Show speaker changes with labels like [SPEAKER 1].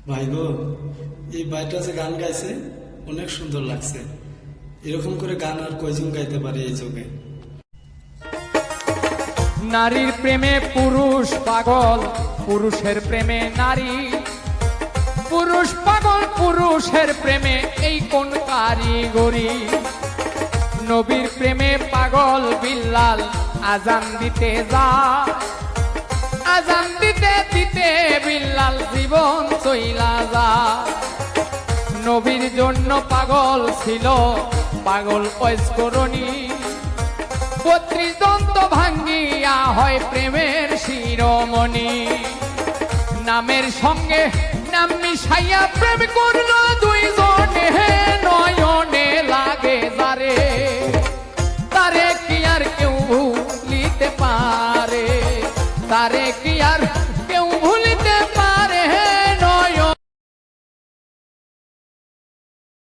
[SPEAKER 1] ভাই গো, এই ভাইটা যে গান গাইছে অনেক সুন্দর লাগছে। এরকম করে গান আর কয়জন গাইতে পারে এই যুগে?
[SPEAKER 2] নারীর প্রেমে পুরুষ পাগল, পুরুষের প্রেমে নারী। পুরুষ পাগল পুরুষের প্রেমে, এই কোন কারিগরি? নবীর প্রেমে পাগল বিল্লাল, আজান দিতে যায়। আজান দিতে দিতে বিল্লাল জীবন চইলা যায়। নবীর জন্য পাগল ছিল পাগল ঐস্করণী। 32 দন্ত ভাঙ্গিয়া হয় প্রেমের শিরোমণি। নামের সঙ্গে নাম মিশাইয়া প্রেম করল দুইজনে, নয়নে লাগে যারে, তারে কি আর কেউ ভুলিতে পারে? তারে কি আর